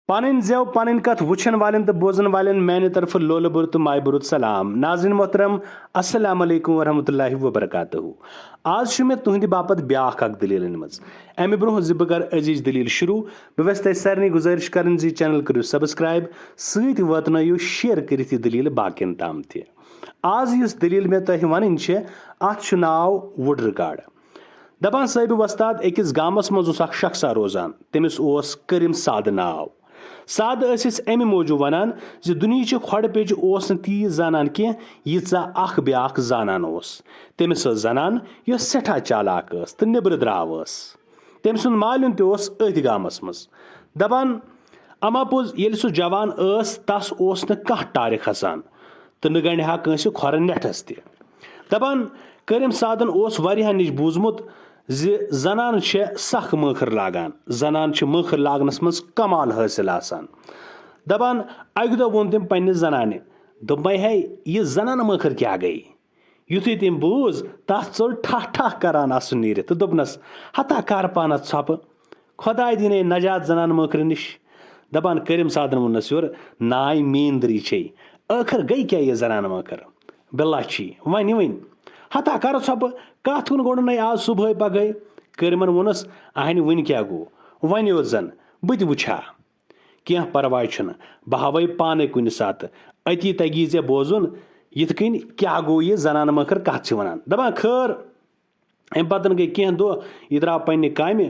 پنٕنۍ زٮ۪و پنٕنۍ کتھ وٕچھن والٮ۪ن تہٕ بوزن والٮ۪ن میانہِ طرفہٕ لولہٕ بُر تہٕ ماے بُرُد سلام. ناظریٖن محترم السلام علیکم ورحمتہ اللہ وبرکاتہ. آز چھُ مےٚ تُہنٛدِ باپتھ بیاکھ اکھ دٔلیٖل أنمٕژ. اَمہِ برونٛہہ زِ بہٕ کرٕ أزِچ دٔلیٖل شروٗع بہٕ ویژھٕ تۄہہِ سارنٕے گُزٲرِش کرٕنۍ زِ چینل کٔرِو سبسکرایب سۭتۍ واتنٲیِو شیر کٔرِتھ یہِ دٔلیٖل باقین تام تہِ. آز یُس دٔلیٖل مےٚ تۄہہِ وَنٕنۍ چھےٚ اَتھ چھُ ناو وُڈٕر گاڈٕ. دپان صٲبہِ وۄستاد أکِس گامس منٛز اوس اکھ شخصا روزان تٔمِس اوس کٔرِم سادٕ ناو. سادٕ ٲسِس اَمہِ موٗجوٗب وَنان زِ دُنہِچہِ کھۄڈٕ پیٚجہِ اوس نہٕ تیٖژ زانان کینٛہہ ییٖژاہ اکھ بیاکھ زانان اوس. تٔمِس ٲس زنان یۄس سٮ۪ٹھاہ چالاک ٲس تہٕ نیبرٕ درٛاو ٲس. تٔمۍ سُنٛد مالیُن تہِ اوس أتھۍ گامس منٛز. دپان اما پوٚز ییٚلہِ سُہ جوان ٲس تس اوس نہٕ کانٛہہ ٹارِ کھسان تہٕ نہ گنڈِ ہا کٲنٛسہِ کھۄرن نٮ۪ٹھس تہِ. دپان کٔرِم سادن اوس واریاہن نِش بوٗزمُت زِ زنانہٕ چھےٚ سخ مٲخر لاگان زنان چھِ مٲخر لاگنس منٛز کمال حٲصِل آسان. دپان اکہِ دۄہ ووٚن تٔمۍ پننہِ زنانہِ دوٚپمے ہے یہِ زنانہٕ مٲخر کیٛاہ گٔیے. یُتھُے تٔمۍ بوٗز تتھ ژوٚل ٹھاہ ٹھاہ کران اسُن نیٖرِتھ تہٕ دوٚپنس ہتا کر پانس ژھۄپہٕ خۄداے دِیٖنے نجات زنانہٕ مٲخرِ نِش. دپان کٔرِم سادن ووٚننس یورٕ ناے میٲنۍ دٕرٕے چھے ٲخر گٔیے کیٛاہ یہِ زنانہٕ مٲخر بِلا چھی ونہِ ہتا کر ژھۄپہٕ کتھ کُن گوٚڈُن آز صبحٲے پگہٲے. کٔرمن ووٚنُس اہنہِ وُنہِ کیٛاہ گوٚو وۄنۍ یوت زن بہٕ تہِ وٕچھِ ہا. کینٛہہ پرواے چھُنہٕ بہٕ ہاوے پانے کُنہِ ساتہٕ أتی تگی ژےٚ بوزُن یِتھ کٔنۍ کیٛاہ گوٚو یہِ زنانہٕ مٲخر کتھ چھِ ونان. دپان خٲر امہِ پتہٕ گٔے کینٛہہ دۄہ یہِ درٛاو پننہِ کامہِ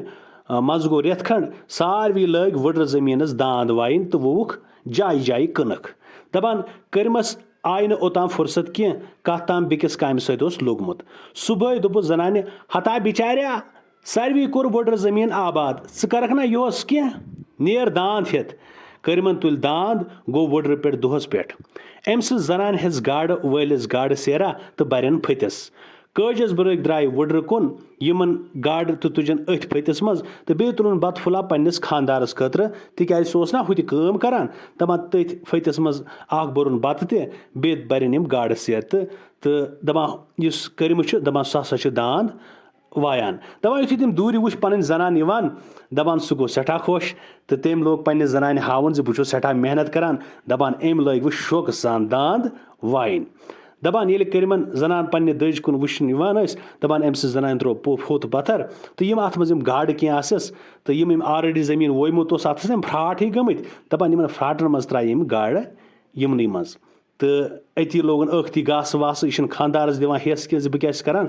منٛزٕ گوٚو رٮ۪تھ کھنٛڈ ساروی لٲگۍ وُڈٕر زٔمیٖنس داند وایِنۍ تہٕ ووٚوُکھ جایہِ جایہِ کٕنٕک. دپان کٔرمس آیہِ نہٕ اوٚتام فُرصت کینٛہہ کتھ تام بیٚکِس کامہِ سۭتۍ اوس لوٚگمُت. صبحٲے دوٚپُس زنانہِ ہتا بِچاریا ساروی کوٚر وُڈٕر زٔمیٖن آباد ژٕ کرکھ نا یِہُس کینٛہہ نیر داند ہٮ۪تھ. کٔرمن تُلۍ داند گوٚو وُڈرٕ پٮ۪ٹھ دۄہس پٮ۪ٹھ. أمۍ سٕنٛز زنانہِ ہٮ۪ژ گاڈٕ وٲلِس گاڈٕ سیرا تہٕ برٮ۪ن پھٔتِس. کٲجس برٲکۍ درٛایہِ وُڈرٕ کُن یِمن گاڈٕ تہٕ تُجن أتھۍ پھٔتِس منٛز تہٕ بیٚیہِ تُلُن بتہٕ پھوٚلہ پننِس خانٛدارس خٲطرٕ تِکیازِ سُہ اوس نا ہُتہِ کٲم کران. دپان تٔتھۍ پھٔتِس منٛز اکھ بوٚرُن بتہٕ تہِ بیٚیہِ برٮ۪ن یِم گاڈٕ سیر تہٕ دپان یُس کٔرمہٕ چھُ دپان سُہ ہسا چھُ داند وایان. دپان یُتھُے تِم دوٗرِ وٕچھ پنٕنۍ زنان یِوان دپان سُہ گوٚو سٮ۪ٹھاہ خۄش تہٕ تٔمۍ لوگ پننہِ زنانہِ ہاوُن زِ بہٕ چھُس سٮ۪ٹھاہ محنت کران. دپان أمۍ لٲگۍ وۄنۍ شوقہٕ سان داند وایِنۍ. دپان ییٚلہِ کٔرمن زنان پننہِ دٔج کُن وٕچھنہِ یِوان ٲسۍ دپان أمۍ سٕنٛز زنانہِ ترٛوو پھوٚت پتھر تہٕ یِم اتھ منٛز یِم گاڈٕ کینٛہہ آسٮ۪س تہٕ یِم أمۍ آلریڈی زٔمیٖن وویمُت اوس اتھ ٲسۍ یِم فراٹ ہِوۍ گٔمٕتۍ دپان یِمن فراٹن منٛز ترٛایہِ یِم گاڈٕ یِمنٕے منٛز تہٕ أتی لوگُن ٲکھتی گاسہٕ واسہٕ یہِ چھُنہٕ خانٛدارس دِوان ہٮ۪س کینٛہہ زِ بہٕ کیٛاہ چھُس کران.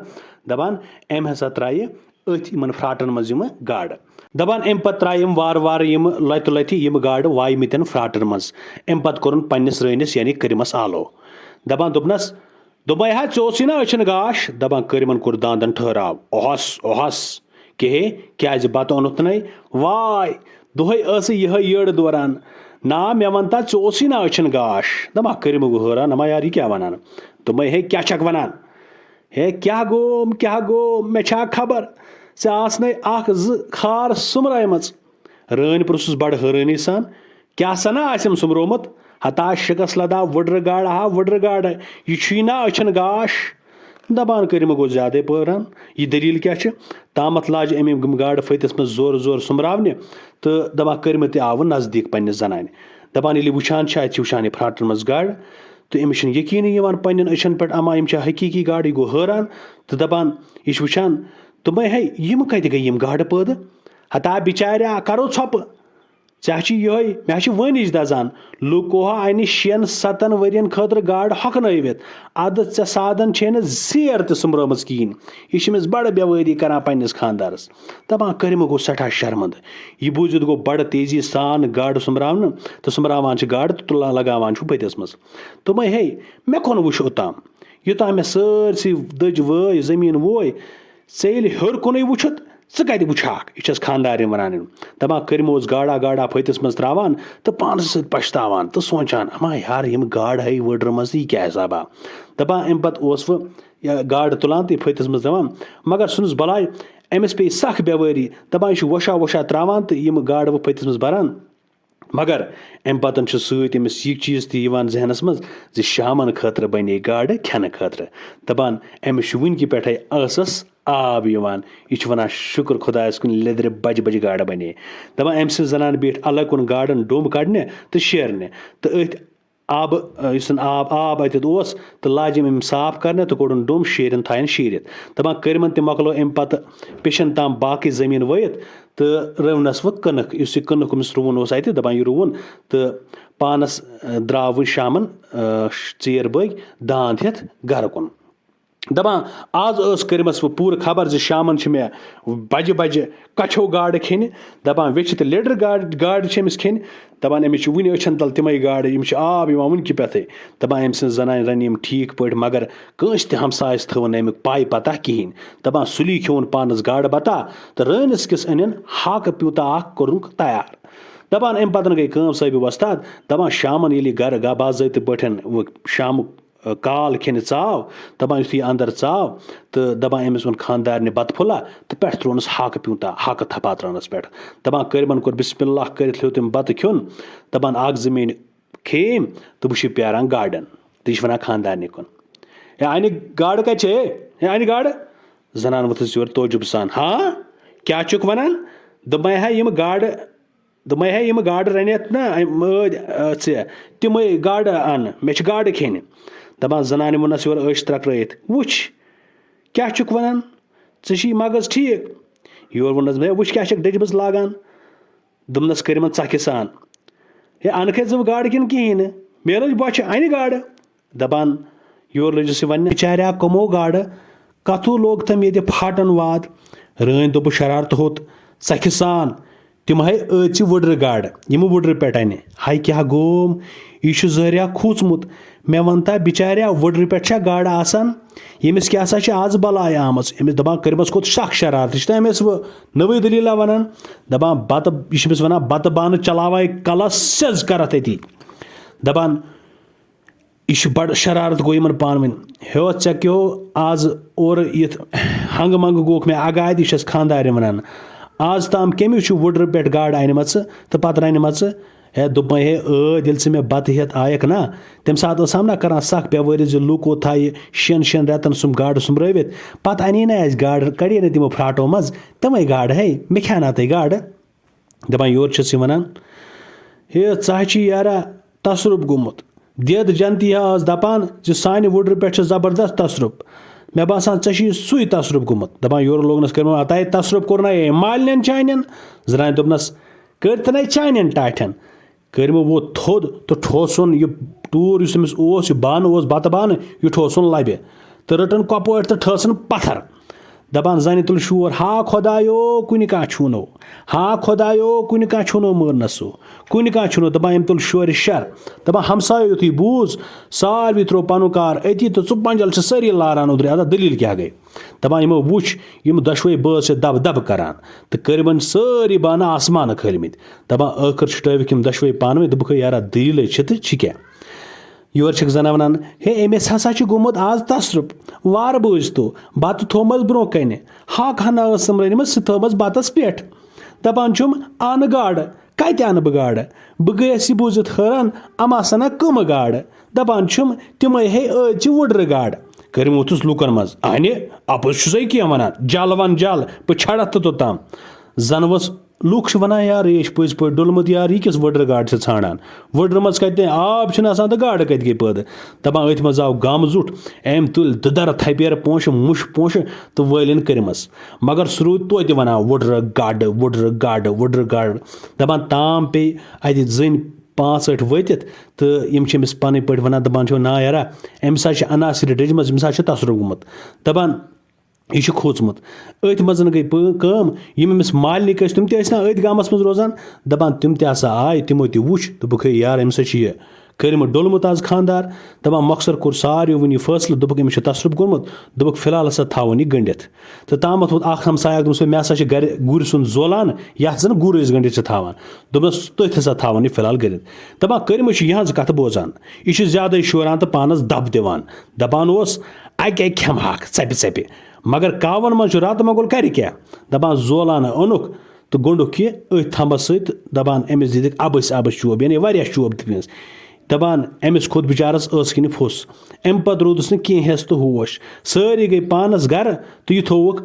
دپان أمۍ ہسا ترٛایہِ أتھۍ یِمن فراٹن منٛز یِمہٕ گاڈٕ. دپان أمۍ پتہٕ ترٛایہِ یِم وارٕ وارٕ یِمہٕ لۄتہِ لۄتہِ یِمہٕ گاڈٕ وایمٕتٮ۪ن فراٹن منٛز. أمۍ پتہٕ کوٚرُن پننِس رٲنِس یعنی کٔرمس آلو. دپان دوٚپنس دوٚپمے ہا ژےٚ اوسُے نا أچھن گاش. دپان کٔرمن کوٚر داندن ٹھہراو اوہس کہے کیٛازِ بتہٕ اوٚنُتھ نَے واے دۄہے ٲسٕے یِہے یٔڈ دوران نا مےٚ ون تا ژےٚ اوسُے نا أچھن گاش. دپان کٔرمہٕ گوٚو حٲران دپان یارٕ یہِ کیٛاہ ونان. دوٚپمے ہے کیٛاہ چھکھ ونان ہے کیٛاہ گوٚو مےٚ چھا خبر ژےٚ آسنے اکھ زٕ کھار سُمرٲیمٕژ. رٲنۍ پرٛژھُس بڑٕ حٲرٲنی سان کیٛاہ سنا آسٮ۪م سُمرومُت. ہتا شِکس لدا وُڈرٕ گاڈٕ ہا وُڈرٕ گاڈٕ یہِ چھُے نا أچھن گاش. دپان کٔرمہٕ گوٚو زیادے پٲران یہِ دٔلیٖل کیٛاہ چھِ. تامتھ لاجہِ أمۍ یِم گاڈٕ پھٔتِس منٛز زورٕ زورٕ سُمراونہِ تہٕ دپان کٔرمہٕ تہِ آوٕ نزدیٖک پننہِ زنانہِ. دپان ییٚلہِ وٕچھان چھِ اتہِ چھِ وٕچھان یہِ فراٹن منٛز گاڈٕ تہٕ أمِس چھُنہٕ یقیٖنٕے یِوان پننٮ۪ن أچھن پٮ۪ٹھ اما یِم چھا حقیٖقی گاڈٕ. یہِ گوٚو حٲران تہٕ دپان یہِ چھُ وٕچھان دوٚپمے ہے یِم کتہِ گٔے یِم گاڈٕ پٲدٕ. ہتا بِچاریا کرو ژھۄپہٕ ژےٚ ہا چھِ یِہوے مےٚ ہا چھِ وٲنِج دزان لُکو ہا انہِ 6-7 ؤرین خٲطرٕ گاڈٕ ہۄکھنٲوِتھ ادٕ ژےٚ سادن چھے نہٕ زیر تہِ سُمرٲمٕژ کِہیٖنۍ. یہِ چھِ أمِس بڑٕ بٮ۪وٲری کران پننِس خانٛدارس. دپان کٔرمہٕ گوٚو سٮ۪ٹھاہ شرمنٛد. یہِ بوٗزِتھ گوٚو بڑٕ تیزی سان گاڈٕ سُمراونہٕ تہٕ سُمراوان چھِ گاڈٕ تہٕ تُلان لگاوان چھُ پٔتِس منٛز. دوٚپمے ہے مےٚ کۄن وٕچھ اوٚتام یوٚتام مےٚ سٲرسٕے دٔج وٲے زٔمیٖن ووے ژےٚ ییٚلہِ ہیوٚر کُنُے وٕچھُتھ ژٕ کتہِ وٕچھہکھ. یہِ چھس خانٛدارنۍ ونان. دپان کٔرمہٕ اوس گاڈا پھٔتِس منٛز تراوان تہٕ پانس سۭتۍ پشتاوان تہٕ سونٛچان اما یارٕ یِم گاڈٕ ہاے وُڈرٕ منٛز تہٕ یہِ کیٛاہ حسابا. دپان امہِ پتہٕ اوس وۄنۍ گاڈٕ تُلان تہٕ پھٔتِس منٛز دِوان مگر ژھٕنُس بلاے أمِس پیٚیہِ سخ بٮ۪وٲری. دپان یہِ چھُ وۄشا تراوان تہٕ یِم گاڈٕ وۄنۍ پھٔتِس منٛز بران مگر اَمہِ پَتہٕ چھُ سۭتۍ أمِس یہِ چیٖز تہِ یِوان ذہنَس منٛز زِ شامَن خٲطرٕ بَنے گاڈٕ کھٮ۪نہٕ خٲطرٕ دَپان أمِس چھُ وٕنکہِ پٮ۪ٹھَے ٲسَس آب یِوان یہِ چھُ وَنان شُکُر خۄدایَس کُن لیٚدرِ بَجہِ بَجہِ گاڈٕ بَنے دَپان أمۍ سٕنٛز زَنان بیٖٹھ الگ کُن گاڈَن ڈوٚمب کَڑنہِ تہٕ شیرنہِ تہٕ أتھۍ آبہٕ یُس زَن آب اَتٮ۪تھ اوس تہٕ لاجِم أمۍ صاف کَرنہِ تہٕ کوٚڑُن ڈوٚمب شیرِنۍ تھایَن شیٖرِتھ دَپان کٔرمَن تہِ مۄکلو أمۍ پَتہٕ پِشَن تام باقٕے زٔمیٖن ؤوِتھ تہٕ رٔونَس وۄنۍ کٕنٕک یُس یہِ کٕنُک أمِس رُوُن اوس اَتہِ دَپان یہِ رُوُن تہٕ پانَس درٛاو وۄنۍ شامَن ژیر بٲگۍ داند ہٮ۪تھ گَرٕ کُن دَپان آز ٲس کٔرمٕژ وۄنۍ پوٗرٕ خبر زِ شامَن چھِ مےٚ بَجہِ بَجہِ کَچھو گاڈٕ کھیٚنہِ دَپان ویٚچھِ تہٕ لیٚڈٕر گاڈٕ چھِ أمِس کھیٚنہِ دَپان أمِس چھِ وٕنہِ أچھَن تَل تِمَے گاڈٕ یِم چھِ آب یِوان وٕنکہِ پٮ۪ٹھَے دَپان أمۍ سٕنٛز زَنانہِ رَنہِ یِم ٹھیٖک پٲٹھۍ مگر کٲنٛسہِ تہِ ہمسایَس تھٲوٕن نہٕ اَمیُک پاے پَتہ کِہیٖنۍ دَپان سُلی کھیوٚوُن پانَس گاڈٕ بَتا تہٕ رٲنِس کِس أنِن ہاکہٕ پیوٗنٛتاہ اَکھ کوٚرُکھ تیار دَپان اَمہِ پَتہٕ گٔے کٲم صٲبہِ وۄستاد دَپان شامَن ییٚلہِ یہِ گَرٕ باضٲبطہٕ پٲٹھۍ شامُک کال کھٮ۪نہِ ژاو دَپان یُتھُے یہِ اَنٛدر ژاو تہٕ دَپان أمِس ووٚن خانٛدارنہِ بَتہٕ پھوٚلہ تہٕ پٮ۪ٹھٕ ترٛوونَس ہاکہٕ پیوٗنٛتاہ ہاکہٕ تھپا ترٛٲونَس پٮ۪ٹھ دَپان کٔرمَن کوٚر بِسمِ اللہ کٔرِتھ ہیوٚت تٔمۍ بَتہٕ کھیوٚن دَپان اَکھ زٕ میٖنہٕ کھیٚیِم تہٕ بہٕ چھُس پیاران گاڈَن تہٕ یہِ چھِ وَنان خانٛدارنہِ کُن ہے اَنہِ گاڈٕ کَتہِ چھے ہے اَنہِ گاڈٕ زَنان ؤژھٕس یورٕ توجُب سان ہاں کیٛاہ چھُکھ وَنان دوٚپمَے ہے یِمہٕ گاڈٕ رَنٮ۪تھ نہ مٲدۍ ژےٚ تِمَے گاڈٕ اَن مےٚ چھِ گاڈٕ کھیٚنہِ دَپان زَنانہِ ووٚننَس یورٕ أچھ ترٛکرٲیِتھ وٕچھ کیٛاہ چھُکھ وَنان ژےٚ چھی مغز ٹھیٖک یورٕ ووٚننَس مےٚ وٕچھ کیٛاہ چھَکھ ڈٔجمٕژ لاگان دوٚپنَس کٔرمَن ژَکھِ سان ہے اَنکھَے ژٕ گاڈٕ کِنہٕ کِہیٖنۍ نہٕ مےٚ لٔج بۄچھِ اَنہِ گاڈٕ دَپان یورٕ لٔجِس یہِ وَننہِ بِچاریٛا کٕمو گاڈٕ کَتھوٗ لوگ تٔمۍ ییٚتہِ پھاٹَن واد رٲنۍ دوٚپُس شرارتہٕ ہوٚت ژَکھِ سان تِم ہے ٲژِ وُڈرٕ گاڈٕ یِمہٕ وُڈرٕ پٮ۪ٹھ اَنہِ ہاے کیٛاہ گوم یہِ چھُ زٲریا کھوٗژمُت مےٚ وَن تا بِچاریٛا وُڈرِ پٮ۪ٹھ چھا گاڈٕ آسان ییٚمِس کیٛاہ سا چھِ آز بَلاے آمٕژ أمِس دَپان کٔرمَس کھوٚت سَخ شرارت یہِ چھُنا أمِس وۄنۍ نٔوٕے دٔلیٖلہ وَنان دَپان بَتہٕ یہِ چھِ أمِس وَنان بَتہٕ بانہٕ چلاوے کَلَس سیٚز کَرَتھ أتی دَپان یہِ چھُ بَڑٕ شرارت گوٚو یِمَن پانہٕ ؤنۍ ہیو ژےٚ کیٛاہ آز اورٕ یِتھ ہنٛگہٕ منٛگہٕ گوٚوُکھ مےٚ اگادِ یہِ چھَس خانٛدارِ وَنان آز تام کٔمِس چھُ وُڈرٕ پٮ۪ٹھ گاڈٕ اَنِمَژٕ تہٕ پَتہٕ رَنِمَژٕ ہے دوٚپمَے ہے ییٚلہِ ژٕ مےٚ بَتہٕ ہٮ۪تھ آیَکھ نا تَمہِ ساتہٕ ٲسام نا کَران سَکھ بٮ۪وٲرۍ زِ لوٗکو تھایہِ شٮ۪ن رٮ۪تَن سُم گاڈٕ سُمبرٲوِتھ پَتہٕ اَنے نہٕ اَسہِ گاڈٕ کَڑے نہٕ تِمو پھراٹو منٛز تِمَے گاڈٕ ہے مےٚ کھیٛاوناو تُہۍ گاڈٕ دَپان یورٕ چھَس یہِ وَنان ہے ژٕ ہا چھِ یارا تصرُف گوٚمُت دٮ۪د جنتی ٲس دَپان زِ سانہِ وُڈرٕ پٮ۪ٹھ چھِ زبردست تصرُف مےٚ باسان ژےٚ چھُے سُے تصرُف گوٚمُت دَپان یورٕ لوگنَس کٔرمٕژ اَتاے تصرُف کوٚرنَے مالنٮ۪ن چانٮ۪ن زَنانہِ دوٚپنَس کٔرتَنَے چانٮ۪ن ٹاٹھٮ۪ن کٔرمہٕ ووت تھوٚد تہٕ ٹھوسُن یہِ ٹوٗر یُس أمِس اوس یہِ بانہٕ اوس بَتہٕ بانہٕ یہِ ٹھوسُن لَبہِ تہٕ رٔٹٕن کۄپٲٹھۍ تہٕ ٹھٲسٕن پَتھر دَپان زَنہِ تُل شور ہا خۄدایو کُنہِ کانٛہہ چھُنو ہا خۄدایو کُنہِ کانٛہہ چھُنو مٲرنَسو کُنہِ کانٛہہ چھُنو دَپان أمۍ تُل شورِ شَر دَپان ہمسایو یُتھُے بوٗز ساروی ترٛوو پَنُن کار أتی تہٕ ژٕ پنٛجَل چھِ سٲری لاران اوٚدرٕ اَدا دٔلیٖل کیٛاہ گٔے دَپان یِمو وُچھ یِم دۄشوَے بٲژ چھِ دَبہٕ دَبہٕ کَران تہٕ کٔرمَن سٲری بانہٕ آسمانہٕ کھٲلمٕتۍ دَپان ٲخٕر چھُٹٲوِکھ یِم دۄشوَے پانہٕ ؤنۍ دوٚپُکھ ہے یارا دٔلیٖلٕے چھِ تہٕ چھِ کیٛاہ یورٕ چھِکھ زَنان وَنان ہے أمِس ہسا چھُ گوٚمُت آز تصرُف وارٕ بوٗزتو بَتہٕ تھوٚومَس برٛونٛہہ کَنہِ ہاکہٕ ہنا ٲسٕم رٔنمٕژ سُہ تھٲومٕژ بَتَس پٮ۪ٹھ دَپان چھُم اَنہٕ گاڈٕ کَتہِ اَنہٕ بہٕ گاڈٕ بہٕ گٔیَس یہِ بوٗزِتھ حٲران یِم آسَنا کٕمہٕ گاڈٕ دَپان چھُم تِمَے ہے ٲدۍ چھِ وُڈرٕ گاڈٕ کٔرِم ووٚتھُس لُکَن منٛز اَنہِ اَپُز چھُسَے کینٛہہ وَنان جَل وَن جَل بہٕ چھَڑَتھ تہٕ توٚتام زَنہٕ ؤژھ لُکھ چھِ وَنان یارٕ یے چھِ پٔزۍ پٲٹھۍ ڈوٚلمُت یارٕ یہِ کِژھ وُڈرٕ گاڈٕ چھِ ژھانٛڈان وُڈرٕ منٛز کَتہِ آب چھُنہٕ آسان تہٕ گاڈٕ کَتہِ گٔے پٲدٕ دَپان أتھۍ منٛز آو گامہٕ زُٹھ أمۍ تُلۍ دٕدَر تھپیرٕ پونٛشہٕ مُشہٕ پونٛشہٕ تہٕ وٲلِن کٔرمَس مگر سُہ روٗد توتہِ وَنان وُڈرٕ گاڈٕ وُڈرٕ گاڈٕ وُڈرٕ گاڈٕ دَپان تام پیٚیہِ اَتہِ زٔنۍ 5-8 ؤتِتھ تہٕ یِم چھِ أمِس پَنٕنۍ پٲٹھۍ وَنان دَپان چھِ نا یارا أمِس حظ چھِ اَناسِرِ ڈٔجمٕژ أمِس حظ چھِ تصرُف گوٚمُت دَپان یہِ چھُ کھوٗژمُت أتھۍ منٛز گٔے کٲم یِم أمِس مالنِک ٲسۍ تِم تہِ ٲسۍ نا أتھۍ گامَس منٛز روزان دَپان تِم تہِ ہسا آے تِمو تہِ وُچھ دوٚپُکھ ہے یار أمِس حظ چھِ یہِ کٔرمٕژ ڈوٚلمُت آز خانٛدار دَپان مۄخصر کوٚر ساروِیو وٕنہِ یہِ فٲصلہٕ دوٚپُکھ أمِس چھُ تصرُف کوٚرمُت دوٚپُکھ فِلحال ہسا تھاوُن یہِ گٔنڈِتھ تہٕ تامَتھ ووت اکھ ہمسایا دوٚپُس مےٚ ہسا چھِ گرِ گُرۍ سُنٛد زولان یَتھ زَن گُر أسۍ گٔنڈِتھ چھِ تھاوان دوٚپنَس تٔتھۍ ہسا تھاوُن یہِ فِلحال گٔرِتھ دَپان کٔرمٕژ چھِ یِہٕنٛز کَتھٕ بوزان یہِ چھُ زیادَے شوران تہٕ پانَس دَب دِوان دَپان اوس اَکہِ کھٮ۪مہٕ ہاکھ ژَپہِ ژَپہِ مگر کاوَن منٛز چھُ راتہٕ مۄگُل کَرِ کیٛاہ دَپان زولانہٕ اوٚنُکھ تہٕ گوٚنڈُکھ یہِ أتھۍ تھمبس سۭتۍ دَپان أمِس دِتِکھ اَبٕس چوب یعنی واریاہ چوب دِتِنَس دَپان أمِس کھوٚت بِچارَس ٲس کِنہِ پھوٚس اَمہِ پَتہٕ روٗدُس نہٕ کینٛہہ ہٮ۪س تہٕ ہوش سٲری گٔے پانَس گَرٕ تہٕ یہِ تھووُکھ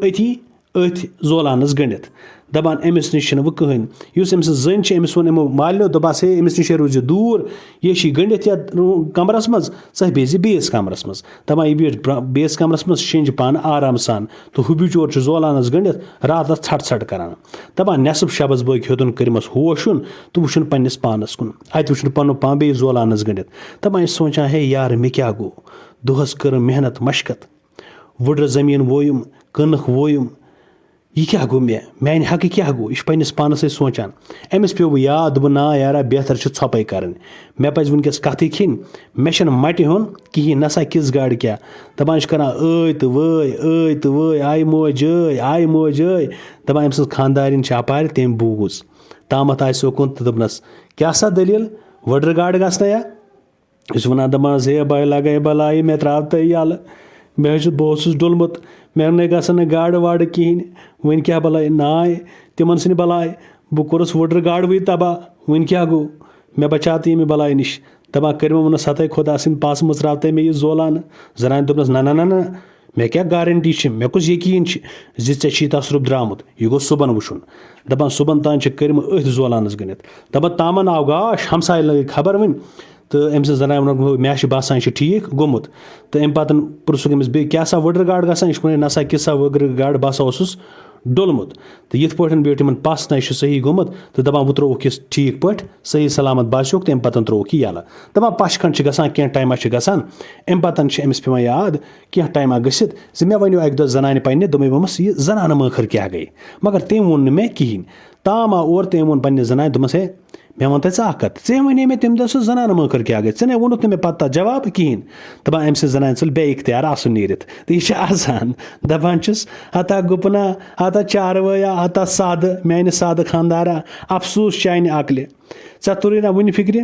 أتھۍ زولانَس گٔنڈِتھ دَپان أمِس نِش چھِنہٕ وۄنۍ کٕہٕنۍ یُس أمۍ سٕنٛز زٔنۍ چھِ أمِس ووٚن یِمو مالنیو دوٚپہَس ہے أمِس نِش روٗزِ دوٗر یہِ چھِ گٔنڈِتھ یَتھ کَمرَس منٛز ژٕ بیٚہہِ بیٚیِس کَمرَس منٛز دَپان یہِ بیٖٹھ بیٚیِس کَمرَس منٛز شیٚنٛجہِ پانہٕ آرام سان تہٕ ہُہ بِچور چھُ زولانَس گٔنڈِتھ راتَس ژھٹھ کَران دَپان نٮ۪صٕب شَبَس بٲگۍ ہیوٚتُن کٔرمَس ہوش یُن تہٕ وٕچھُن پنٛنِس پانَس کُن اَتہِ وٕچھُن پَنُن پان بیٚیہِ زولانَس گٔنڈِتھ دَپان یہِ سونٛچان ہے یارٕ مےٚ کیٛاہ گوٚو دۄہَس کٔرٕم محنت مشقت وٕڈرٕ زٔمیٖن وویُم کٕنٕک وویُم یہِ کیٛاہ گوٚو میٛانہِ حقہٕ کیٛاہ گوٚو یہِ چھُ پنٛنِس پانَس سۭتۍ سونٛچان أمِس پیوٚو یاد دوٚپُن نا یارا بہتر چھِ ژھۄپَے کَرٕنۍ مےٚ پَزِ وٕنۍکٮ۪س کَتھٕے کھیٚنۍ مےٚ چھِنہٕ مَٹہِ ہیوٚن کِہیٖنۍ نَسا کِژھ گاڑِ کیٛاہ دَپان چھِ کَران تہٕ وٲے آیہِ موج دَپان أمۍ سٕنٛز خانٛدارِنۍ چھِ اَپارِ تٔمۍ بوٗز تامَتھ آے سوکُن تہٕ دوٚپنَس کیٛاہ سا دٔلیٖل وٕڈرٕ گاڈٕ گژھنَے یا یہِ چھُ وَنان دَپان ہے بَے لَگَے بَلاے مےٚ ترٛاو تہٕ یَلہٕ بہٕ اوسُس ڈوٚلمُت مےٚ نَے گژھن نہٕ گاڈٕ واڈٕ کِہیٖنۍ وۄنۍ کیٛاہ بَلاے ناے تِمَن سٕنٛدِ بَلاے بہٕ کوٚرُس وٕڈرٕ گاڈوٕے تباہ وۄنۍ کیٛاہ گوٚو مےٚ بَچاو تہٕ ییٚمہِ بَلاے نِش دَپان کٔرۍ ووٚنُس ہَتَے خۄدا سٕنٛدِ پاسہٕ مٕژراو مےٚ یہِ زولانہٕ زَنانہِ دوٚپنَس نہ مےٚ کیٛاہ گارَنٹی چھِ مےٚ کُس یقیٖن چھِ زِ ژےٚ چھی تَصرُف درٛامُت یہِ گوٚو صُبحن وٕچھُن دَپان صُبحن تام چھِ کٔرمہٕ أتھۍ زولانَس گٔنڈِتھ دَپان تامَن آو گاش ہمساے لٔگۍ خبر وۄنۍ تہٕ أمۍ سٕنٛز زَنانہِ ووٚنُکھ مےٚ چھِ باسان یہِ چھِ ٹھیٖک گوٚمُت تہٕ اَمہِ پَتہٕ پِرٛژھُکھ أمِس بیٚیہِ کیٛاہ سا وٕڈرٕ گاڈٕ گژھان یہِ چھُ وَنان نَسا کِژھ سا وٕڈرٕ گاڈٕ بہٕ ہسا اوسُس ڈوٚلمُت تہٕ یِتھ پٲٹھۍ بیوٗٹھ یِمَن پَس نہ یہِ چھُ صحیح گوٚمُت تہٕ دَپان وۄنۍ ترٛووُکھ یہِ ٹھیٖک پٲٹھۍ صحیح سلامت باسیوکھ تہٕ اَمہِ پَتہٕ ترٛووُکھ یہِ یَلہٕ دَپان پَش کھنٛڈ چھِ گژھان کینٛہہ ٹایما چھِ گژھان اَمہِ پَتہٕ چھِ أمِس پٮ۪وان یاد کینٛہہ ٹایما گٔژھِتھ زِ مےٚ وَنیو اَکہِ دۄہ زَنانہِ پنٛنہِ دوٚپمَس یہِ زَنانہٕ مٲخٕر کیٛاہ گٔے مگر تٔمۍ ووٚن نہٕ مےٚ کِہیٖنۍ تام آو اور تٔمۍ ووٚن پنٛنہِ زَنانہِ دوٚپمَس ہے مےٚ ووٚن تۄہہِ ژٕ اکھ کَتھ ژےٚ وَنے مےٚ تَمہِ دۄہ سُہ زَنانہٕ مٲخٕر کیٛاہ گٔے ژےٚ نَے ووٚنُتھ نہٕ مےٚ پَتہٕ تَتھ جواب کِہیٖنۍ دَپان أمۍ سٕنٛز زَنانہِ ژٔل بیٚیہِ اختیار آسُن نیٖرِتھ تہٕ یہِ چھِ آسان دَپان چھُس ہتا گُپنا ہتا چاروٲیا ہتا سادٕ میٛانہِ سادٕ خانٛدارا اَفسوٗس چانہِ عقلہِ ژےٚ توٚرُے نہ وٕنہِ فِکرِ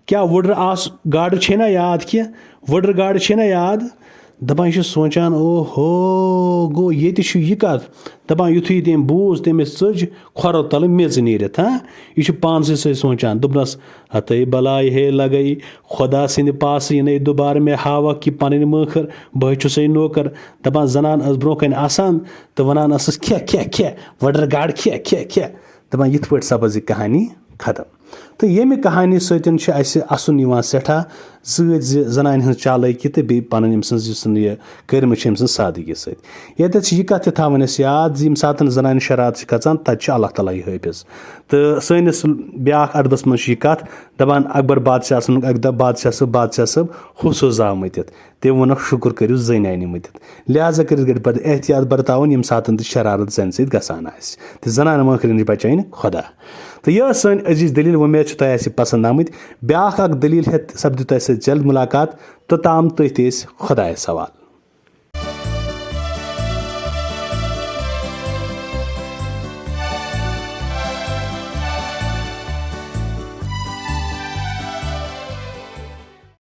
کیٛاہ وٕڈرٕ گاڈٕ چھے نہ یاد کینٛہہ وٕڈرٕ گاڈٕ چھے نہ یاد دَپان یہِ چھِ سونٛچان اوہو گوٚو ییٚتہِ چھُ یہِ کَتھ دَپان یُتھُے تٔمۍ بوٗز تٔمِس ژٔج کھۄرو تَلہٕ میٚژ نیٖرِتھ یہِ چھُ پانسٕے سۭتۍ سونٛچان دوٚپنَس ہَتَے بَلاے ہے لَگَے خۄدا سٕنٛدِ پاسہٕ یِنَے دُبارٕ مےٚ ہاوَکھ یہِ پَنٕنۍ مٲخٕر بہٕ ہے چھُسَے نوکر دَپان زَنان ٲس برونٛہہ کَنہِ آسان تہٕ وَنان ٲسٕس کھےٚ وٕڈرٕ گاڈٕ کھےٚ دَپان یِتھ پٲٹھۍ سَپٕز یہِ کہانی ختم تہٕ ییٚمہِ کہانی سۭتۍ چھِ اَسہِ اَسُن یِوان سٮ۪ٹھاہ سۭتۍ زِ زَنانہِ ہٕنٛز چالٲکی تہٕ بیٚیہِ پَنٕنۍ أمۍ سٕنٛز یُس یہِ کٔرمٕژ چھِ أمۍ سٕنٛز سادگی سۭتۍ ییٚتٮ۪تھ چھِ یہِ کَتھ تہِ تھاوٕنۍ اَسہِ یاد زِ ییٚمہِ ساتہٕ زَنانہِ شرارت چھِ کھژان تَتہِ چھُ اللہ تعالیٰ یہِ حٲفِظ تہٕ سٲنِس بیٛاکھ اَدبَس منٛز چھِ یہِ کَتھ دَپان اکبر بادشاہ ووٚنُکھ اَکہِ دۄہ بادشاہ صٲب حُس آو مٔتِتھ تٔمۍ ووٚنُکھ شُکُر کٔرِو زٔنۍ آیہِ نہٕ مٔتِتھ لہٰذا کٔرِتھ گژھِ پَتہٕ احتِیاط برتاوُن ییٚمہِ ساتہٕ تہِ شرارت زَنہِ سۭتۍ گژھان آسہِ تہٕ زَنانہٕ مٲخٕرِ نِش بَچٲیِن خۄدا تہٕ یہِ ٲس سٲنۍ عزیٖز دٔلیٖل وۄمید چھِ تۄہہِ آسہِ پَسنٛد آمٕتۍ بیٛاکھ اکھ دٔلیٖل ہٮ۪تھ سَپدِ تۄہہِ سۭتۍ جلد مُلاقات توٚتام تُہۍ تہِ ٲسۍ خۄدایَس حوالہٕ